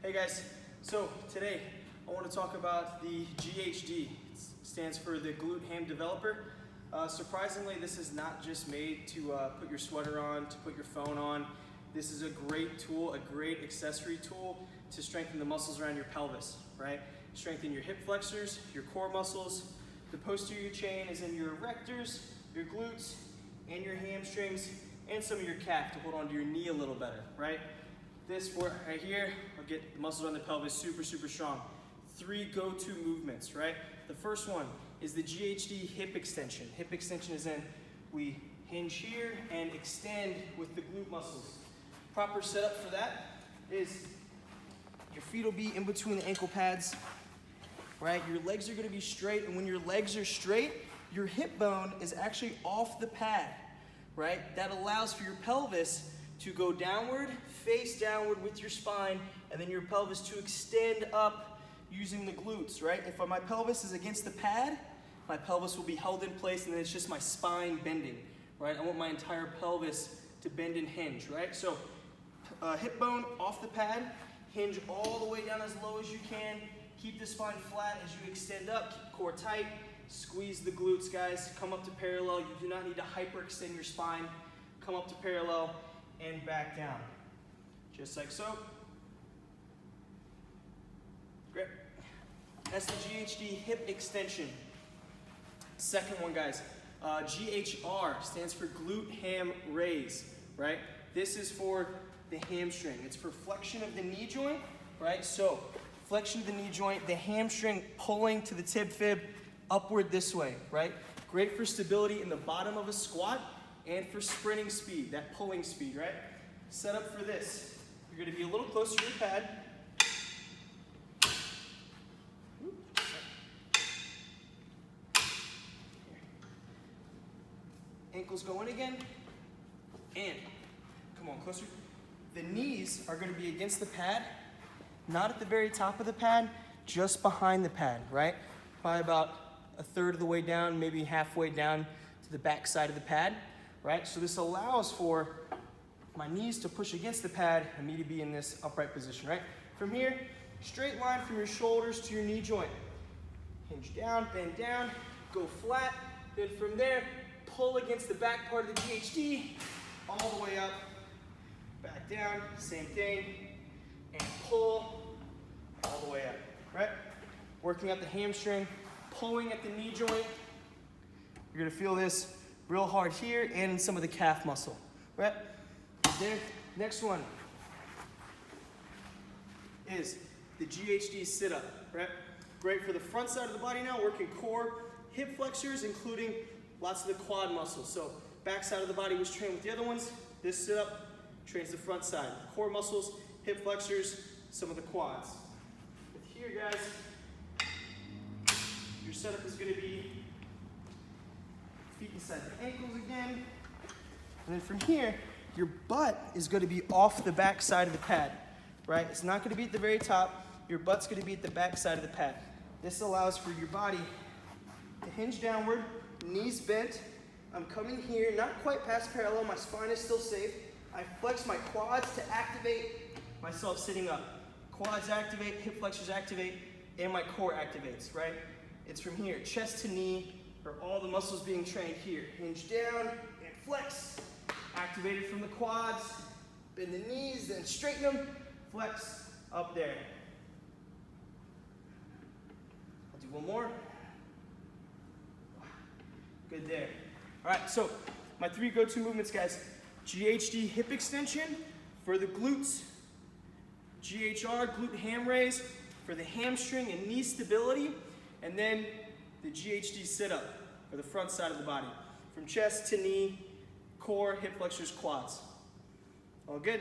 Hey guys, so today I want to talk about the GHD. It stands for the Glute-Ham Developer. Surprisingly, this is not just made to put your sweater on, to put your phone on. This is a great tool, a great accessory tool to strengthen the muscles around your pelvis, right? Strengthen your hip flexors, your core muscles. The posterior chain is in your erectors, your glutes, and your hamstrings, and some of your calf to hold on to your knee a little better, right? This work right here will get the muscles on the pelvis super strong. 3 go-to movements, right? The first one is the GHD hip extension. Hip extension is in, we hinge here and extend with the glute muscles. Proper setup for that is your feet will be in between the ankle pads, right? Your legs are gonna be straight, and when your legs are straight, your hip bone is actually off the pad, right? That allows for your pelvis to go downward, face downward with your spine, and then your pelvis to extend up using the glutes, right? If my pelvis is against the pad, my pelvis will be held in place, and then it's just my spine bending, right? I want my entire pelvis to bend and hinge, right? So hip bone off the pad, hinge all the way down as low as you can, keep the spine flat as you extend up, keep core tight, squeeze the glutes, guys, come up to parallel. You do not need to hyperextend your spine. Come up to parallel and back down, just like so. Great. That's the GHD hip extension. Second one, guys, GHR stands for Glute-Ham raise, right? This is for the hamstring. It's for flexion of the knee joint, right? So flexion of the knee joint, the hamstring pulling to the tib fib upward this way, right? Great for stability in the bottom of a squat and for sprinting speed, that pulling speed, right? Set up for this. You're gonna be a little closer to your pad. Ankles go in again, and come on, closer. The knees are gonna be against the pad, not at the very top of the pad, just behind the pad, right? Probably about a third of the way down, maybe halfway down to the back side of the pad, right? So this allows for my knees to push against the pad and me to be in this upright position, right? From here, straight line from your shoulders to your knee joint. Hinge down, bend down, go flat. Then from there, pull against the back part of the GHD, all the way up, back down, same thing, and pull all the way up, right? Working at the hamstring, pulling at the knee joint. You're gonna feel this real hard here and in some of the calf muscle, right? There. Next one is the GHD sit-up, right? Great for the front side of the body now, working core, hip flexors, including lots of the quad muscles. So back side of the body was trained with the other ones. This sit-up trains the front side. Core muscles, hip flexors, some of the quads. With here, guys, your setup is going to be feet inside the ankles again. And then from here, your butt is going to be off the back side of the pad, right? It's not going to be at the very top. Your butt's going to be at the back side of the pad. This allows for your body to hinge downward, knees bent. I'm coming here, not quite past parallel. My spine is still safe. I flex my quads to activate myself sitting up. Quads activate, hip flexors activate, and my core activates, right? It's from here, chest to knee, or all the muscles being trained here. Hinge down and flex. Activated from the quads, bend the knees, then straighten them, flex up there. I'll do one more. Good there. All right, so my 3 go-to movements, guys. GHD hip extension for the glutes. GHR, glute ham raise for the hamstring and knee stability. And then the GHD sit-up for the front side of the body. From chest to knee, core, hip flexors, quads. All good?